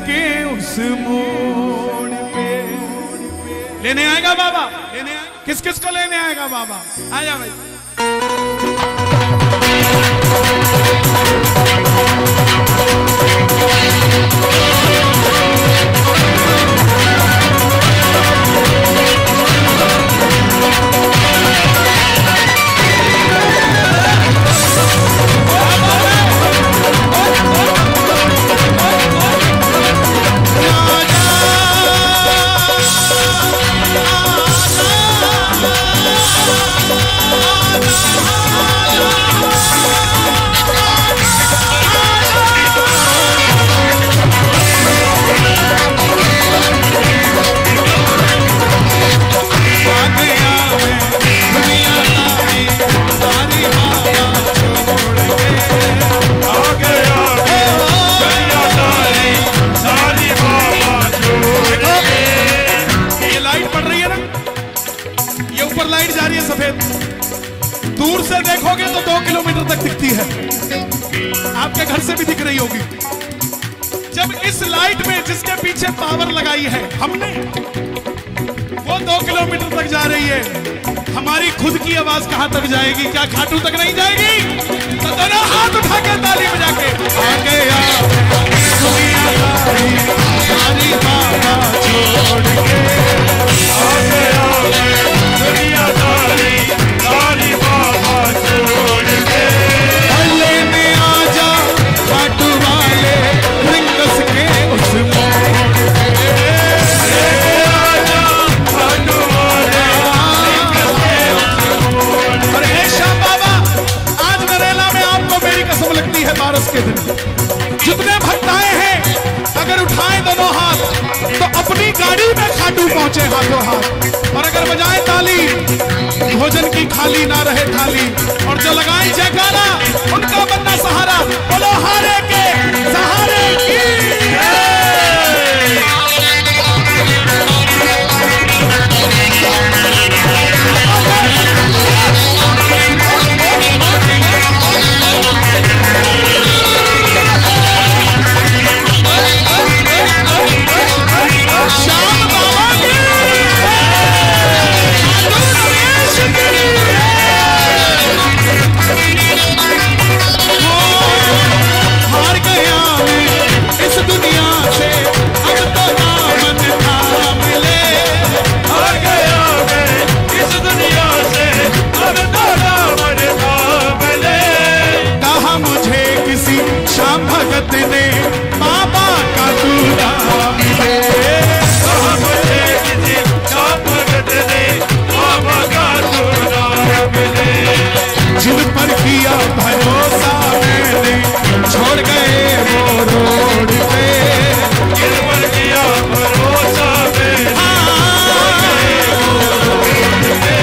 के उस मोड़ पे लेने आएगा बाबा, लेने आएगा। किस किस को लेने आएगा बाबा? आजा भाई। लाइट जा रही है सफेद, दूर से देखोगे तो 2 किलोमीटर तक दिखती है, आपके घर से भी दिख रही होगी। जब इस लाइट में जिसके पीछे पावर लगाई है हमने, वो 2 किलोमीटर तक जा रही है, हमारी खुद की आवाज कहां तक जाएगी? क्या खाटू तक नहीं जाएगी? तो दोनों हाथ उठा के ताली बजा के आगे सारी बाबा छोड़ के आगे दुनियादारी सारी बाबा छोड़ के लेने आजा खाटू वाले रिंगस के उस मोड़ पे लेने आजा खाटू वाले रिंगस के उस मोड़ पे। अरे हे श्याम बाबा, आज नरेला में आपको मेरी कसम लगती है, बारस के दिन जितने भक्त आए हैं, अगर उठाएं दोनों हाथ तो अपनी गाड़ी में खाटू पहुंचे हाथों हाथ, और अगर बजाएं ताली भोजन की खाली ना रहे थाली, और जो लगाएं जयकारा उनका बनना सहारा। बोलो हारे के सहारे की। जिन पर किया भरोसा मैंने छोड़ गए वो रोड पे, जिन पर किया भरोसा मैंने छोड़ गए वो रोड पे।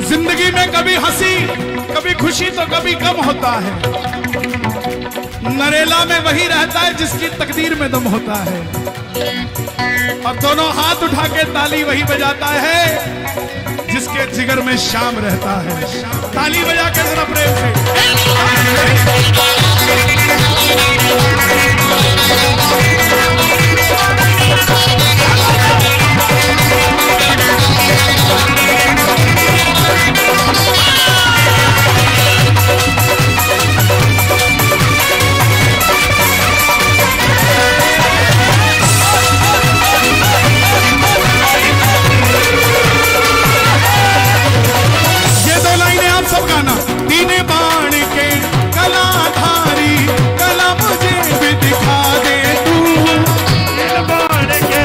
जिंदगी में कभी हंसी कभी खुशी तो कभी गम होता है, नरेला में वही रहता है जिसकी तकदीर में दम होता है, और दोनों हाथ उठा के ताली वही बजाता है जिसके जिगर में शाम रहता है। ताली बजा के जरा प्रेम से। ये 2 लाइनें आप सब गाना। दीने बाण के कलाधारी कला मुझे भी दिखा दे तू, बाण के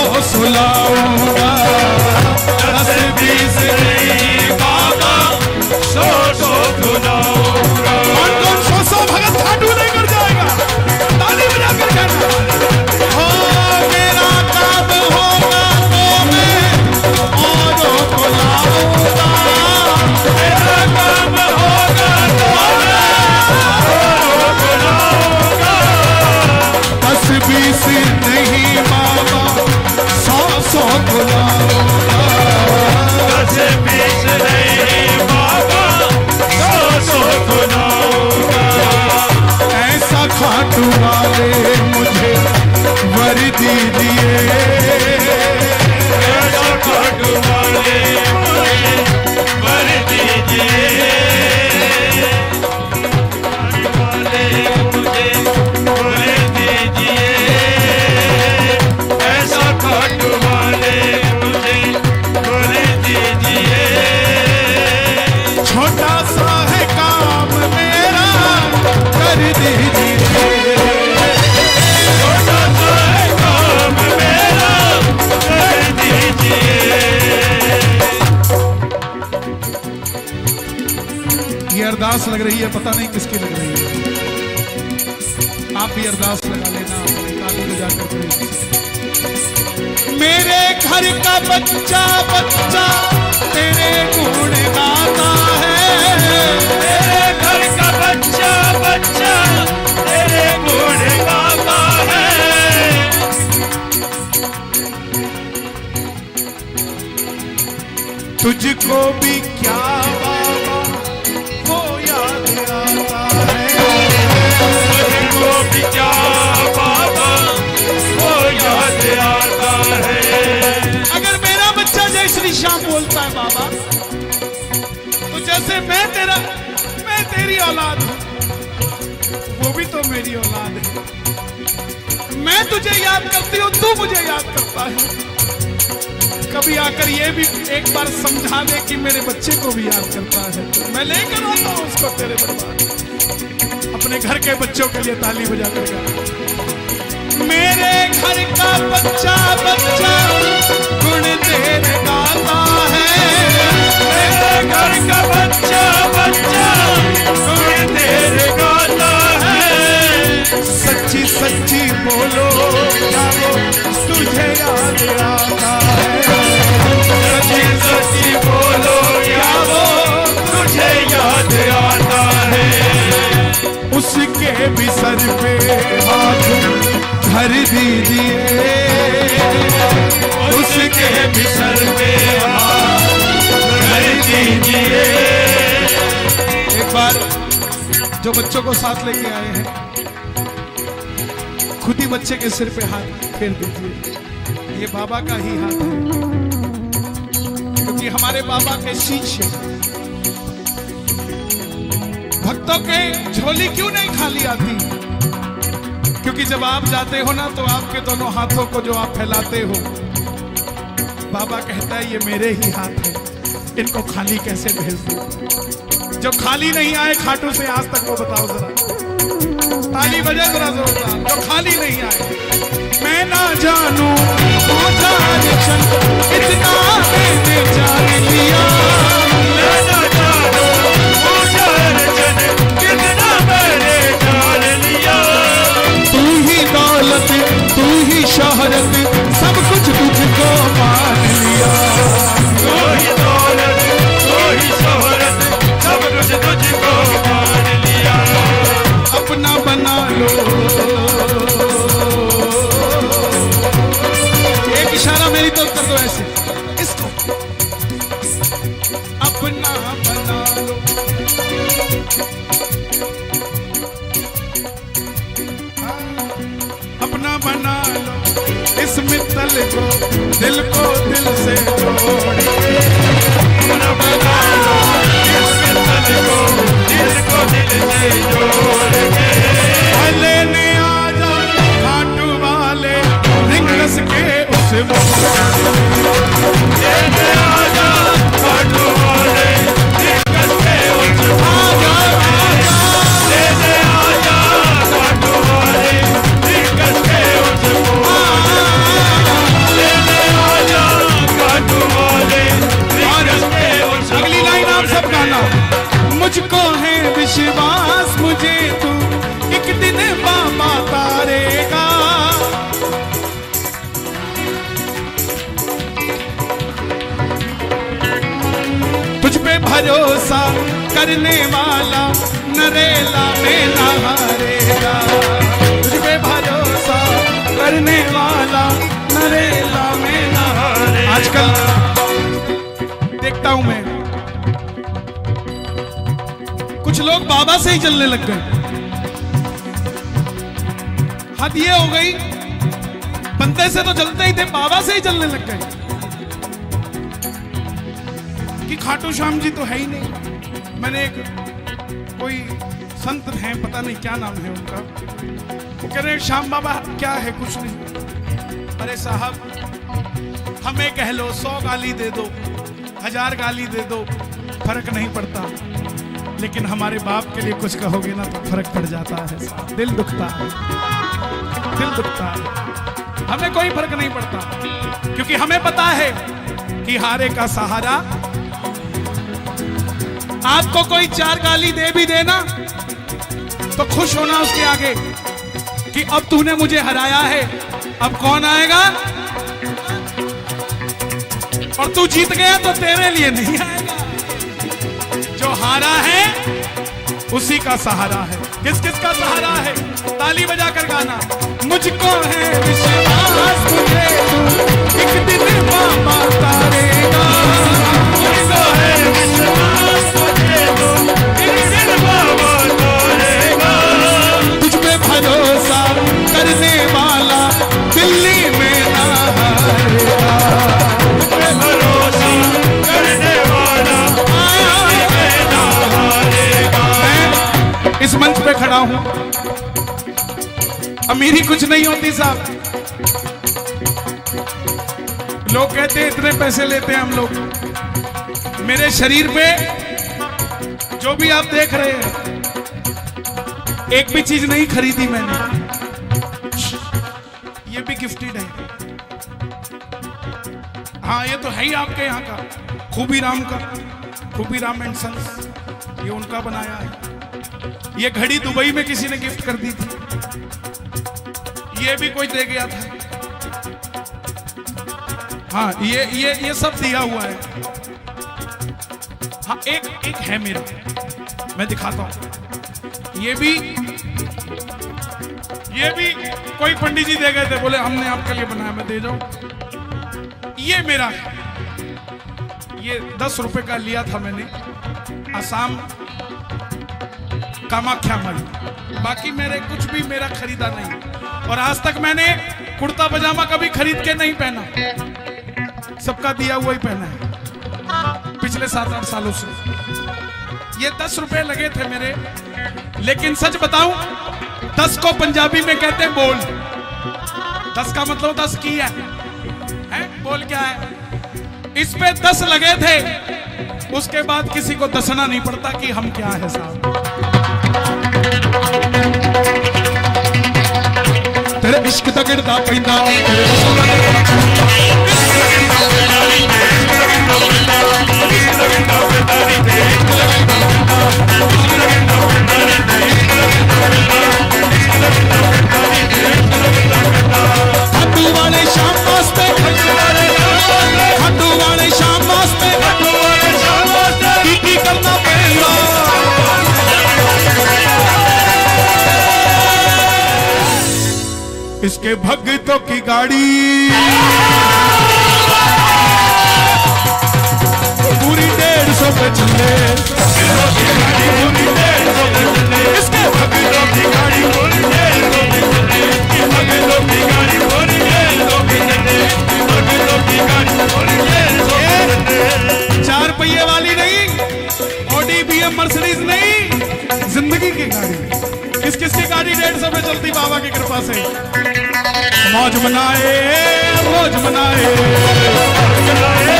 सौ सुलाऊंगा। 10-20 नहीं बाबा, 100 सुलाऊंगा। कौन 100 भगत खाटू लेकर जाएगा? ताली बजाकर कहना, हो मेरा काम होगा तो मैं औरों को लाऊंगा। मेरा काम होगा तो मैं औरों को लाऊंगा। 10-20 नहीं बाबा, 100 को लाऊंगा। 10-20 नहीं बाबा, 100 को लाऊंगा। ऐसा खाटू वाले मुझे वर दीजिए, ऐसा खाटू वाले मुझे वर दीजिए, वाले मुझे वर दीजिए, ऐसा खाटू वाले मुझे वर दीजिए। छोटा सा है काम मेरा, कर दीजिए। छोटा सा है काम मेरा, कर दीजिए। ये अरदास लग रही है, पता नहीं किसकी लग रही है। आप भी अरदास लगा लेना ताली बजाकर के। मेरे घर का बच्चा बच्चा तेरे गुण गाता है। मेरे घर का बच्चा बच्चा तेरे गुण गाता है। तुझको भी क्या बाबा वो याद आता है। तुझको भी क्या बाबा वो याद आता है। अगर मेरा बच्चा जय श्री श्याम बोलता है बाबा, तो जैसे मैं तेरी औलाद हूं, वो भी तो मेरी औलाद है। मैं तुझे याद करती हूं, तू मुझे याद करता है। कभी आकर ये भी एक बार समझा दे कि मेरे बच्चे को भी याद करता है। मैं लेकर आता हूं उसको तेरे दरबार। अपने घर के बच्चों के लिए ताली बजाकर गा। मेरे घर का बच्चा बच्चा गुण तेरे गाता है। मेरे घर का बच्चा बच्चा गुण तेरे गाता है। सच्ची सच्ची बोलो क्या वो तुझे याद आता है। सच्ची सच्ची बोलो क्या वो तुझे याद आता है। उसके भी सर पे हाथ धर दीजिए। उसके भी सर पे हाथ धर दीजिए। एक बार जो बच्चों को साथ लेके आए हैं, खुद ही बच्चे के सिर पे हाथ फेर दीजिए। ये बाबा का ही हाथ है, क्योंकि हमारे बाबा के शिष्य भक्तों के झोली क्यों नहीं खाली आती? क्योंकि जब आप जाते हो ना, तो आपके दोनों हाथों को जो आप फैलाते हो, बाबा कहता है ये मेरे ही हाथ है, इनको खाली कैसे भेज दूं? जो खाली नहीं आए खाटू से आज तक, वो बताओ जरा, ताली बजा जरा जोरदार। जो खाली नहीं आए, मैं ना जानू इतना मैंने जान लिया। मैं ना जानू कितना मैंने जान लिया। तू ही दौलत, तू ही शोहरत, सब कुछ तुझको मान लिया। तू ही दौलत, तू ही शोहरत, सब कुछ तुझको मान लिया। अपना बना लो। एक इशारा मेरी तो कर दो ऐसे, इसको अपना बना लो। अपना बना लो इस मित्तल को, दिल को दिल से जोड़िए। अपना बना लो इस मित्तल को, दिल को दिल से जोड़िए। लेने आजा खाटू वाले रिंगस के उस लेने आजा खाटू वाले रिंगस के उस लेने आजा खाटू वाले रिंगस के उस लेने तुझ पे भरोसा करने वाला नरेला में ना हारेगा। तुझ पे भरोसा करने वाला नरेला में ना हारेगा। आजकल देखता हूं मैं कुछ लोग बाबा से ही चलने लग गए। हद ये हो गई, बंदे से तो चलते ही थे, बाबा से ही चलने लग गए कि खाटू श्याम जी तो है ही नहीं। मैंने एक कोई संत हैं, पता नहीं क्या नाम है उनका, वो कह रहे श्याम बाबा क्या है, कुछ नहीं। अरे साहब, हमें कह लो 100 गाली दे दो, 1000 गाली दे दो, फर्क नहीं पड़ता। लेकिन हमारे बाप के लिए कुछ कहोगे ना तो फर्क पड़ जाता है। दिल दुखता है, दिल दुखता है। हमें कोई फर्क नहीं पड़ता, क्योंकि हमें पता है कि हारे का सहारा। आपको कोई 4 गाली दे भी देना तो खुश होना उसके आगे कि अब तूने मुझे हराया है, अब कौन आएगा। और तू जीत गया तो तेरे लिए नहीं आएगा। जो हारा है उसी का सहारा है। किस किस का सहारा है? ताली बजा कर गाना। मुझको है विश्वास तुझे एक दिन बाबा तारेगा। मुझको है विश्वास तुझे एक दिन बाबा तारेगा। तुझ पे भरोसा करने वाला दिल्ली में ना हारेगा। तुझ पे भरोसा करने वाला दिल्ली में ना हारेगा। मैं इस मंच पे खड़ा हूं, अमीरी कुछ नहीं होती साहब। लोग कहते हैं इतने पैसे लेते हैं हम लोग। मेरे शरीर पे जो भी आप देख रहे हैं, एक भी चीज नहीं खरीदी मैंने। ये भी गिफ्टेड है। हाँ, ये तो है ही आपके यहाँ का, खूबी राम का, खूबी राम एंड सन्स, ये उनका बनाया है। ये घड़ी दुबई में किसी ने गिफ्ट कर दी थी, ये भी कोई दे गया था। हाँ, ये सब दिया हुआ है। हाँ, एक है मेरा, मैं दिखाता हूं। ये भी कोई पंडित जी दे गए थे, बोले हमने आपके लिए बनाया, मैं दे जाऊं। ये मेरा है, ये 10 रुपए का लिया था मैंने, असम कामाख्या मई। बाकी मेरे कुछ भी मेरा खरीदा नहीं, और आज तक मैंने कुर्ता पजामा कभी खरीद के नहीं पहना, सबका दिया हुआ ही पहना है पिछले 7-8 सालों से। ये 10 रुपए लगे थे मेरे, लेकिन सच बताऊं, 10 को पंजाबी में कहते हैं बोल। 10 का मतलब 10 की है? बोल क्या है? इस पे 10 लगे थे, उसके बाद किसी को दसना नहीं पड़ता कि हम क्या है साहब। तेरे इश्क दा गिरदा पैंदा, खाटू वाले शाम वास्ते, खाटू वाले शाम वास्ते की करना पड़ेगा। इसके भक्तों की गाड़ी पूरी 150 पे चले। इसके भक्तों की गाड़ी पूरी 4 पहिए वाली नहीं, ऑडी बीएम मर्सिडीज नहीं, जिंदगी की गाड़ी। किस किस की गाड़ी 150 पे चलती बाबा की कृपा से। मौज मनाए, मौज मनाए, मौज मनाए,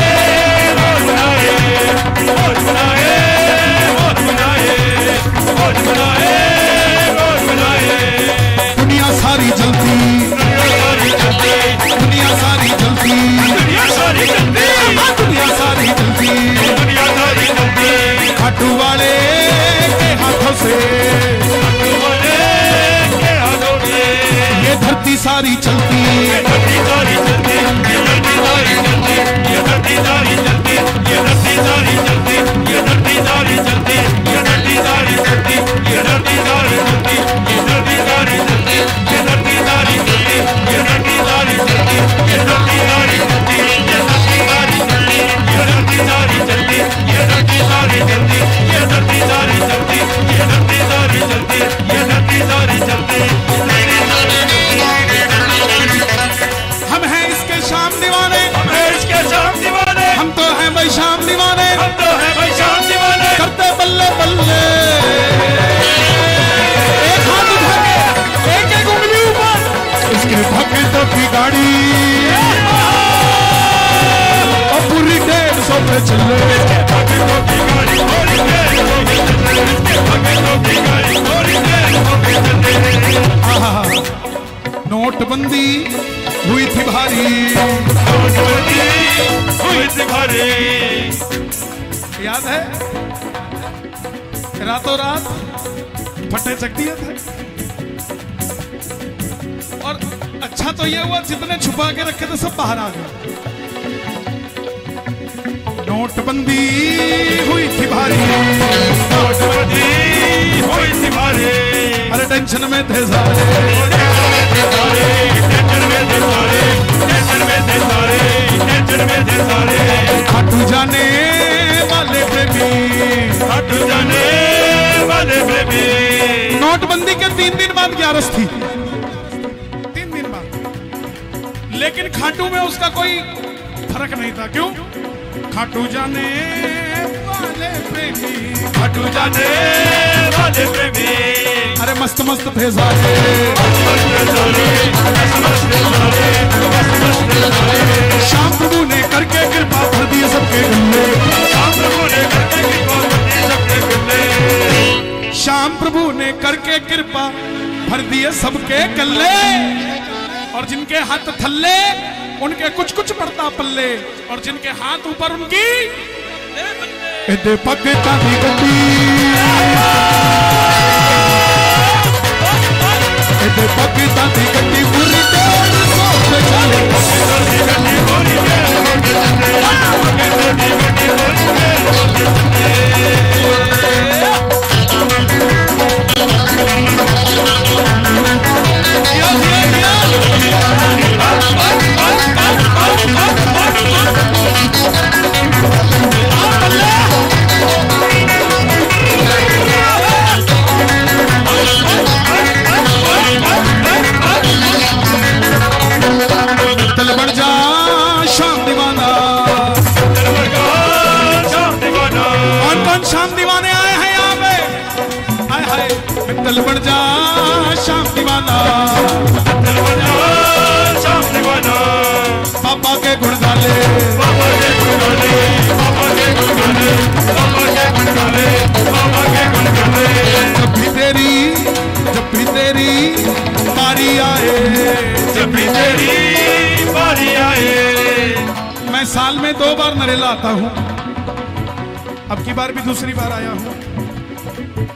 मौज मनाए, मौज मनाए, मौज मनाए, मौज मनाए, मौज मनाए। दुनिया सारी जलती, दुनिया सारी जलती, दुनिया सारी जलती, दुनिया सारी जलती, दुनिया सारी जलती। खाटू वाले के हाथों से, खाटू वाले के हाथों से ये धरती सारी चलती, ये धरती सारी चलती, ये धरती सारी चलती, ये धरती सारी चलती, ये धरती सारी चलती। याद है रातों रात फटे चक दिए थे। और अच्छा तो ये हुआ जितने छुपा के रखे थे सब बाहर आ गए। नोटबंदी हुई थी भारी, नोटबंदी हुई थी भारी, अरे टेंशन में थे सारे, टेंशन में थे सारे, टेंशन में थे सारे, टेंशन में थे सारे। खाटू जाने वाले प्रेमी, खाटू जाने वाले प्रेमी। नोटबंदी के 3 दिन बाद ग्यारस थी, 3 दिन बाद। लेकिन खाटू में उसका कोई फर्क नहीं था। क्यों? खाटू जाने वाले प्रेमी, खाटू जाने वाले प्रेमी। अरे मस्त मस्त थे सारे, शाम प्रभु ने करके कृपा भर दिए सबके गले, शाम प्रभु ने करके कृपा भर दिए सबके गले, शाम प्रभु ने करके कृपा भर दिए सबके गले। और जिनके हाथ थल्ले उनके कुछ कुछ पड़ता पल्ले, और जिनके हाथ ऊपर उनकी एदे पगता दी गड्डी, एदे पगता दी गड्डी पूरी 150 पे चले, दिल बढ़ जा शाम दीवाना। कौन कौन शाम दीवाने आए हैं यहाँ पे? आए हाय दिल बढ़ जा शाम दीवाना, बाबा के गुण गाले, बाबा के गुण गाले, बाबा के गुण गाले, बाबा के गुण गाले, बाबा के गुण गाले। जब भी तेरी बारी आए, जब भी तेरी बारी आए। मैं साल में 2 बार नरेला आता हूँ, अब की बार भी दूसरी बार आया हूँ।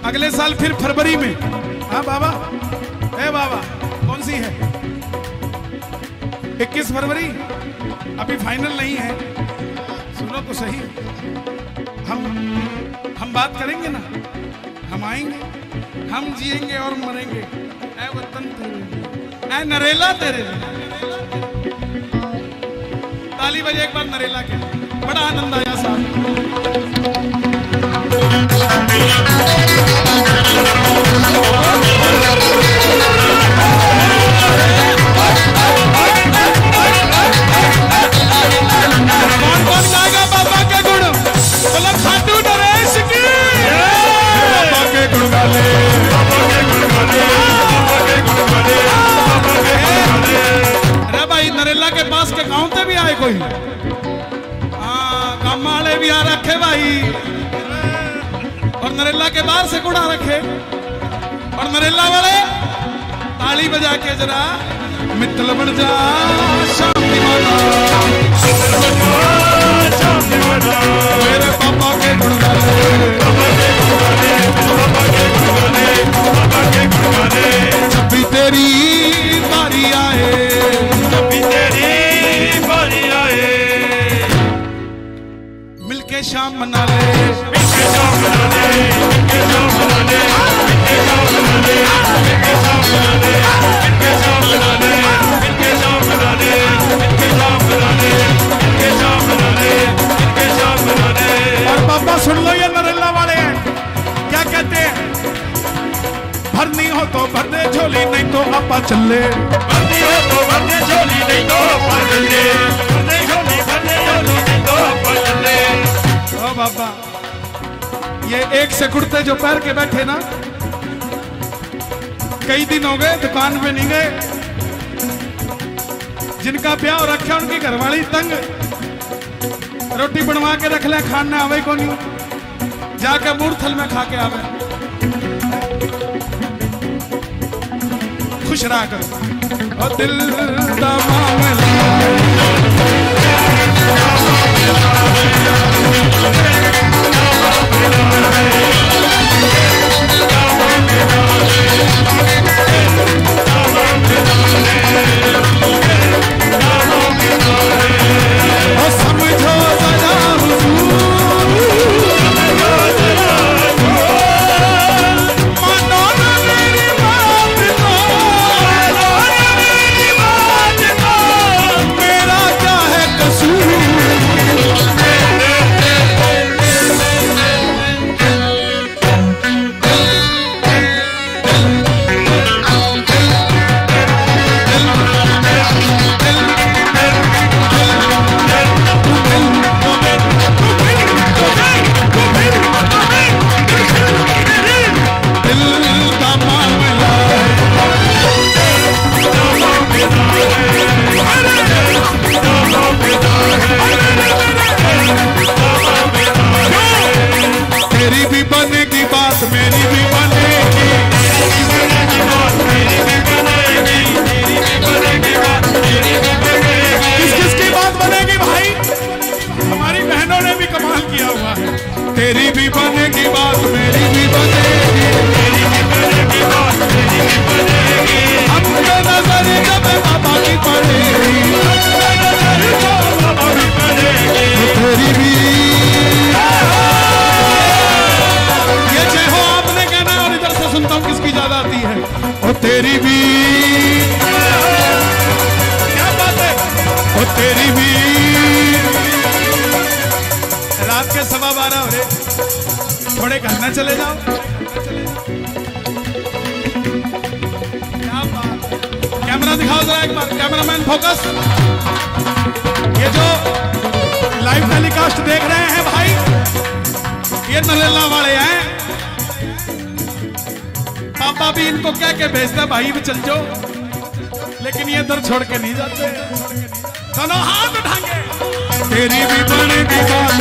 अगले साल फिर फरवरी में। हाँ बाबा, ए बाबा कौन सी है? 21 फरवरी, अभी फाइनल नहीं है। सुनो तो सही, हम बात करेंगे ना, हम आएंगे, हम जिएंगे और मरेंगे। ऐ वतन तेरे, ऐ नरेला तेरे। ताली बजे एक बार नरेला के, बड़ा आनंद आया साहब। कौन कौन गाएगा बाबा के गुण? बोला खाटू नरेश की, बाबा के गुण गाले, बाबा के गुण गाले, बाबा के गुण गाले, बाबा के गुण गाले। अरे भाई नरेला के पास के गांव से भी आए कोई? हाँ गाँव वाले भी आ रखे भाई, और नरेला के बाहर से गुड़ा रखे। और नरेला वाले ताली बजा के जरा मित्तल बन जा शाम दीवाना, मेरे पापा के गुण गाले, बाबा के गुण गाले, बाबा के गुण गाले, बाबा के गुण गाले। जब भी तेरी बारी आए, जब भी तेरी बारी आए। मिलके शाम मना ले, मिलके शाम मना ले, मिलके शाम मना ले, मिलके शाम मना ले, मिलके शाम मना ले, मिलके शाम मना ले, मिलके शाम मना ले, मिलके शाम मना ले, मिलके शाम मना ले, मिलके शाम मना ले। और बाबा सुन लो ये नरेला वाले हैं क्या कहते हैं? भरनी हो तो भर दे झोली, नहीं तो आपा चले, भरनी हो तो भर दे झोली, नहीं तो आपा चले, भर दे झोली, भर दे झोली, नहीं तो आपा चले। ओ बाबा, ये एक से कुर्ते जो पैर के बैठे ना, कई दिन हो गए दुकान पे नहीं गए। जिनका ब्याह रखा उनकी घरवाली तंग, रोटी बनवा के रख ले, खाना आवे को नहीं, जाके मूर्थल में खा के आवे। खुश रहा करो और दिल दा मामला भी बनेगी बात मेरी भी बनेगी, हम पे नजर जब बाबा की पड़ेगी, तेरी भी ये जय हो आपने कहना और इधर से सुनता हूं किसकी ज्यादा आती है। ओ तेरी भी क्या बात है, ओ तेरी भी। रात के 12:15 हो रहे, थोड़े घर में चले जाओ। क्या बात, कैमरा दिखाओ जरा एक बार, कैमरामैन फोकस। ये जो लाइव टेलीकास्ट देख रहे हैं भाई, ये नरेला वाले हैं। पापा भी इनको कह के भेजता भाई भी चल जाओ, लेकिन ये दर छोड़ के नहीं जाते। दोनों हाथ उठा के तेरी भी बनेगी बात,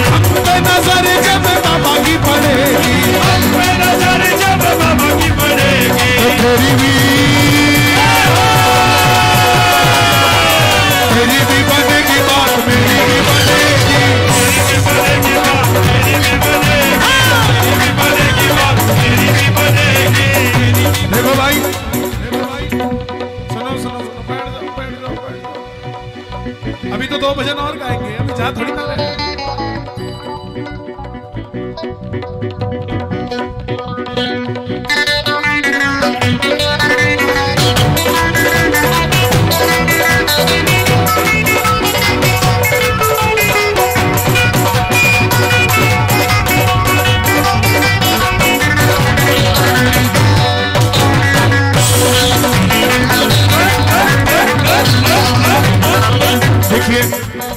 हम पे नजर जब बाबा की पड़ेगी, तेरी भी बनेगी बात मेरी भी बनेगी, देखो भाई सुनो सुनो सुनो, बैठ जाओ बैठ जाओ बैठ जाओ। अभी तो 2 भजन और गाएंगे, अभी जा थोड़ी ना रहे। देखिए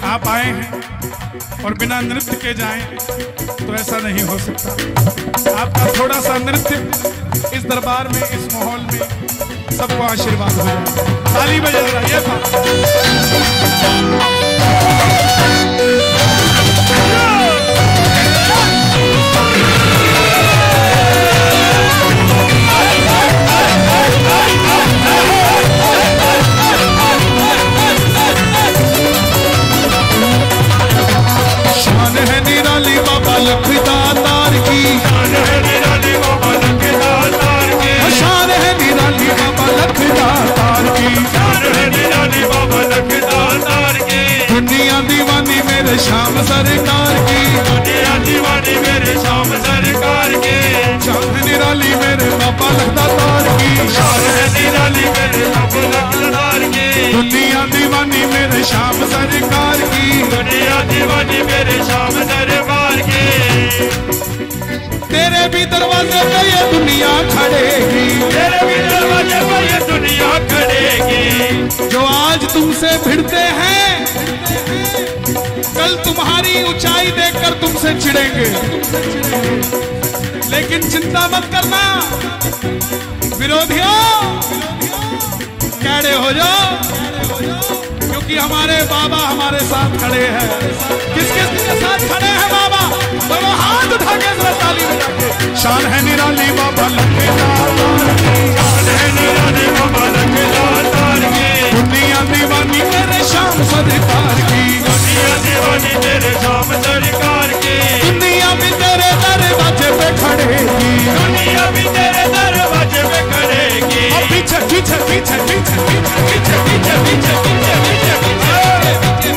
आप आए हैं और बिना नृत्य के जाएं तो ऐसा नहीं हो सकता। आपका थोड़ा सा नृत्य इस दरबार में, इस माहौल में सबको आशीर्वाद हो जाए। ताली बजा रहा ये बात। शान है निराली बाबा लखदातार की, शान है निराली बाबा लखदातार की, शान है निराली बाबा लखदातार की, शान है निराली बाबा लखदातार की। दुनिया दीवानी मेरे श्याम सरकार की, दुनिया दीवानी मेरे श्याम सरकार की, शान है निराली मेरे बाबा लखदातार की, शान है निराली मेरे बाबा लखदातार की। दुनिया दीवानी मेरे श्याम सरकार की, दुनिया दीवानी मेरे श्याम दरबार की। तेरे भी दरवाजे पे ये दुनिया खड़ेगी, तेरे भी दरवाजे पे ये दुनिया खड़ेगी। जो आज तुमसे भिड़ते हैं कल तुम्हारी ऊंचाई देखकर तुमसे चिढ़ेंगे, लेकिन चिंता मत करना विरोधियों, कैडे हो जाओ, क्योंकि हमारे बाबा हमारे साथ खड़े हैं। किसके साथ खड़े हैं बाबा? दोनों हाथ उठा के जरा ताली बजा के। शान है निराली बाबा लखदातार की, शान है निराली बाबा लखदातार की। दुनिया दीवानी मेरे श्याम सरकार की, दुनिया दीवानी मेरे श्याम सरकार की। दुनिया भी तेरे दरवाजे पे खड़ेगी, दुनिया भी तेरे दरवाजे पे खड़ेगी। पीछे पीछे पीछे पीछे पीछे पीछे पीछे पीछे पीछे पीछे।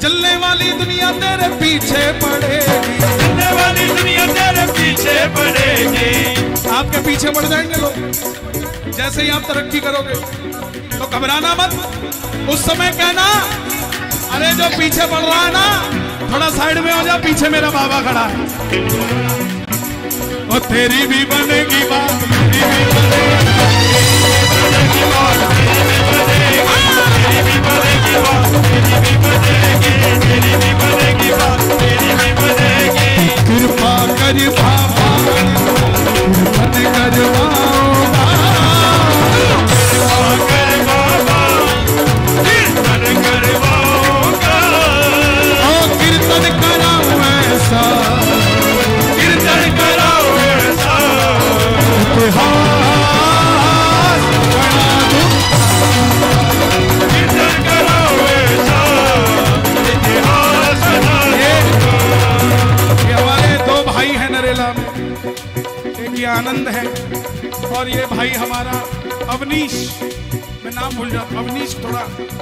चलने वाली दुनिया तेरे पीछे पड़ेगी, चलने वाली दुनिया तेरे पीछे पड़ेगी। आपके पीछे पड़ जाएंगे लोग, जैसे ही आप तरक्की करोगे तो घबराना मत। उस समय कहना अरे जो पीछे पड़ रहा है ना थोड़ा साइड में हो जा, पीछे मेरा बाबा खड़ा है। और तेरी भी बनेगी बात मेरी भी बनेगी, कृपा कर बाबा कीर्तन करवाओगा, कृपा कर बाबा कीर्तन करवाओगा। ओ कीर्तन कराओ ऐसा, कीर्तन कराओ ऐसा, इतिहास अवनीश, मैं नाम भूल जाता हूँ, अवनीश थोड़ा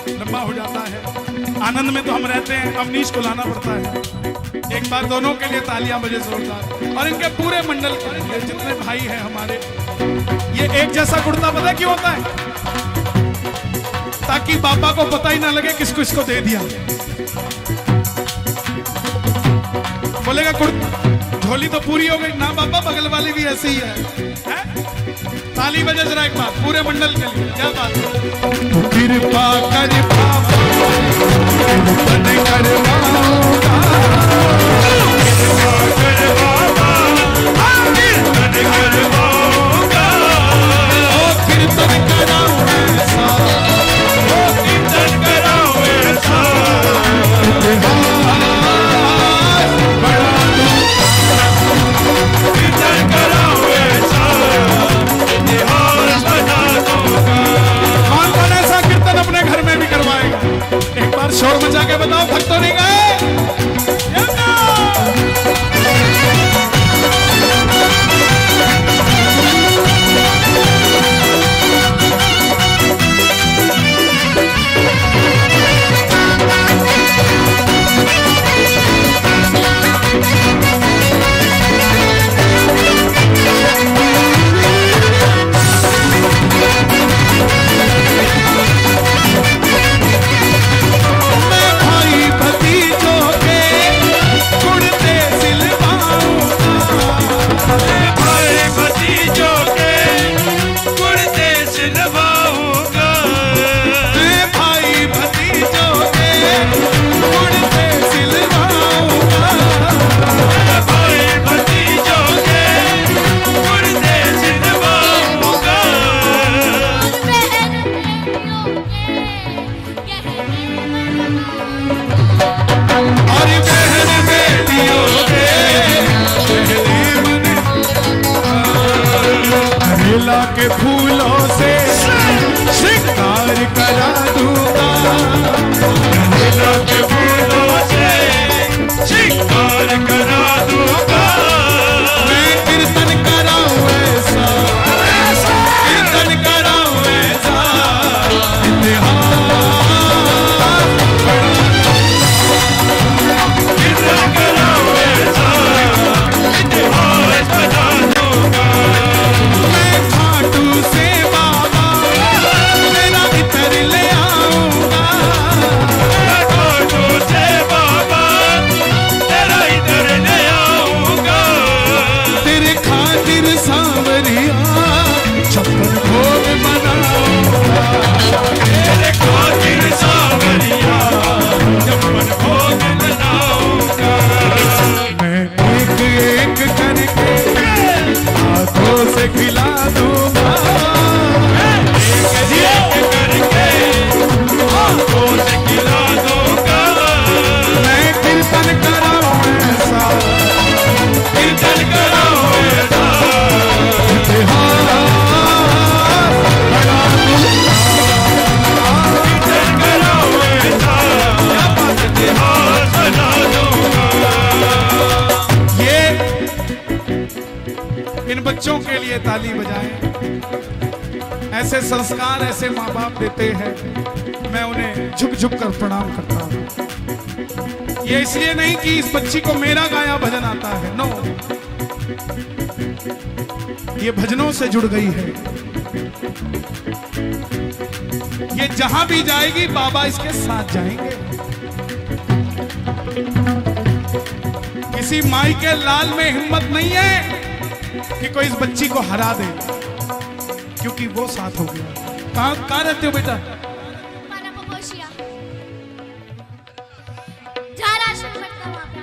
लंबा हो जाता है। आनंद में तो हम रहते हैं, अवनीश को लाना पड़ता है। एक बार दोनों के लिए तालियां बजे जोरदार, और इनके पूरे मंडल के लिए जितने भाई हैं हमारे। ये एक जैसा कुर्ता पता है क्यों होता है? ताकि बाबा को पता ही ना लगे किसको इसको दे दिया। बोलेगा झोली तो पूरी हो गई ना बाबा, बगल वाली भी ऐसी ही है? ताली बजे जरा एक बार पूरे मंडल के लिए। क्या बात है? कृपा कर बाबा, मन करवाऊंगा, कृपा कर बाबा, कीर्तन करवाऊंगा, ओ कीर्तन कराऊं ऐसा, ओ कीर्तन कराऊं ऐसा, कीर्तन कराऊं ऐसा, इतिहास बना दूंगा। कौन कौन ऐसा कीर्तन अपने घर में भी करवाएगा? एक बार शोर मचा के बताओ, थक तो नहीं गए? के फूलों से श्रृंगार करा दूंगा, के फूलों से श्रृंगार करा दूंगा, मैं कीर्तन कराऊं ऐसा, कीर्तन कराऊं ऐसा, कीर्तन कराऊं ऐसा, इतिहास बना दूंगा। मैं खाटू से बाबा तेरा इतर ले आऊंगा, खाटू से बाबा तेरा इधर ले आऊंगा, तेरे खातिर सांवरिया छप्पन भोग बनाऊंगा, तेरे खातिर सांवरिया छप्पन भोग बनाऊंगा। मैं एक एक करके हाथों से खिला दूंगा, एक करके हाथों से खिला दूंगा, मैं कीर्तन कराऊं ऐसा, कीर्तन कराऊं ऐसा, इतिहास बना दूंगा, कीर्तन कराऊं ऐसा, इतिहास बना दूंगा। ये इन बच्चों के लिए ताली बजाएं। ऐसे संस्कार ऐसे माँ बाप देते हैं, मैं उन्हें झुक झुक कर प्रणाम करता हूँ। ये इसलिए नहीं कि इस बच्ची को मेरा गाया भजन आता है, नो, ये भजनों से जुड़ गई है। ये जहां भी जाएगी बाबा इसके साथ जाएंगे। किसी माई के लाल में हिम्मत नहीं है कि कोई इस बच्ची को हरा दे, क्योंकि वो साथ हो गया। कहाँ रहते हो बेटा? माना पपोशिया। जहाँ राशन बढ़ता वहाँ पे।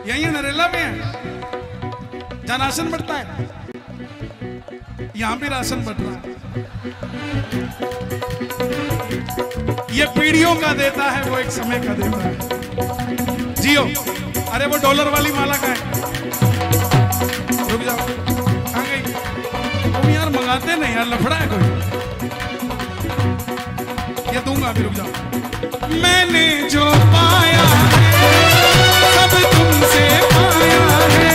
यही है, नरेला में है जहाँ राशन बढ़ता है, यहाँ भी राशन बढ़ रहा है। ये पीढ़ियों का देता है, वो एक समय का देता है। जियो। अरे वो डॉलर वाली माला का है, रुक जाओ, कहाँ गई? तुम यार मंगाते नहीं यार, लफड़ा है कोई। ये दूंगा अभी, रुक जाओ। मैंने जो पाया है सब तुमसे पाया है,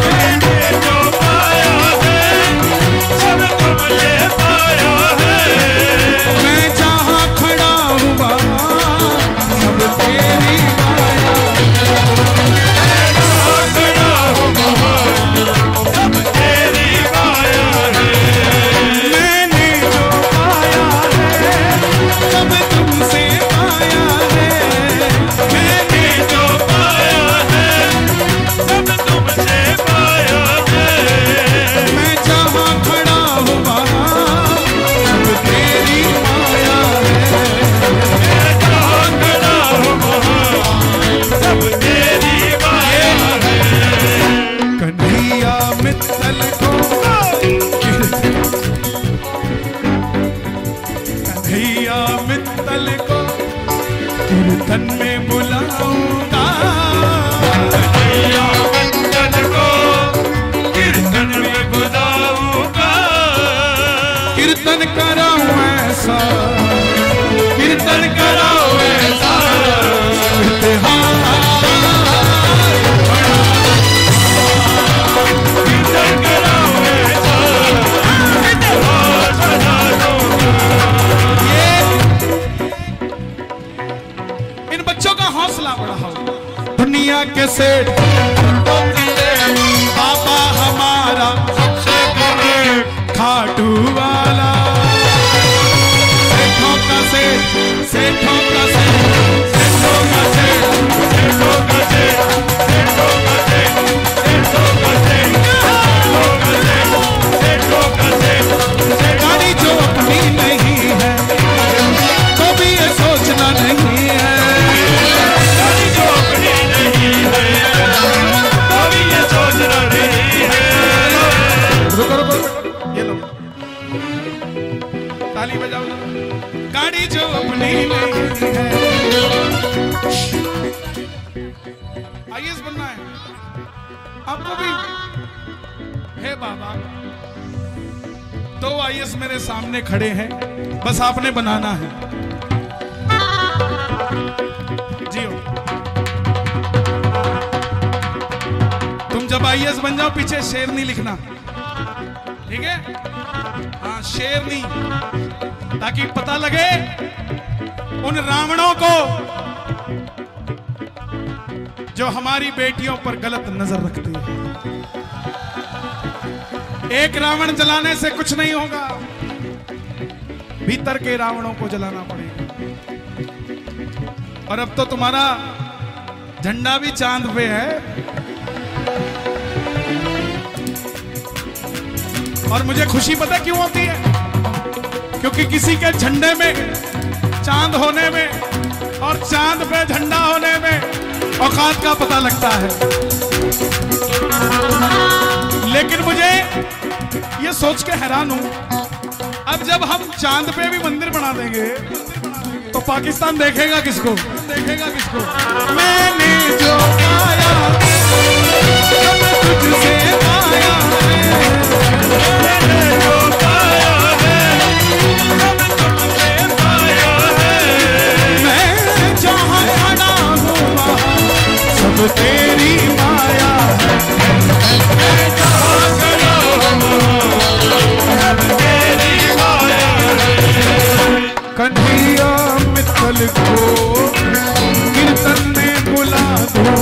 मैंने जो पाया है सब तुमसे पाया कीर्तन में बुलाऊंगा, कन्हैया कंचन को कीर्तन में बुलाऊंगा, कीर्तन कराऊं ऐसा, कीर्तन कराओ ऐसा, कीर्तन कराओ ऐसा, इतिहास बना दूंगा। इन बच्चों का हौसला बढ़ाओ। दुनिया के सेठ बाबा हमारा सबसे बड़े खाटू वाला, सेठों का सेठ, सेठों का सेठ, सेठों का सेठ, सेठों का सेठ, सेठों का सेठ, सेठों का सेठ, सेठों का सेठ, गाड़ी जो अपनी नहीं है तो भी ये सोचना नहीं है, गाड़ी जो अपनी नहीं है, कभी ये सोचना नहीं है। रुको रुको रुको, ये लो ताली बजाओ। गाड़ी जो अपनी नहीं है, आईएएस बनना है आपको भी? हे बाबा, 2 आईएएस मेरे सामने खड़े हैं, बस आपने बनाना है। जियो, तुम जब आईएएस बन जाओ पीछे शेरनी लिखना, ठीक है? हाँ शेरनी, ताकि पता लगे उन रावणों को जो हमारी बेटियों पर गलत नजर रखते हैं। एक रावण जलाने से कुछ नहीं होगा, भीतर के रावणों को जलाना पड़ेगा। और अब तो तुम्हारा झंडा भी चांद पे है, और मुझे खुशी पता क्यों होती है? क्योंकि किसी के झंडे में चांद होने में और चांद पे झंडा होने में औकात का पता लगता है। लेकिन मुझे ये सोच के हैरान हूं, अब जब हम चांद पे भी मंदिर बना देंगे तो पाकिस्तान देखेगा किसको? देखेगा किसको? मैंने जो पाया सब तुझसे पाया है, मैंने जो पाया है, सब तुमसे पाया है। मैं जहाँ खड़ा हूँ वहाँ सब तेरी माया है। मैं जहाँ खड़ा हूँ, सब तेरी माया है। कन्हैया मित्तल को कीर्तन में बुला दूँ,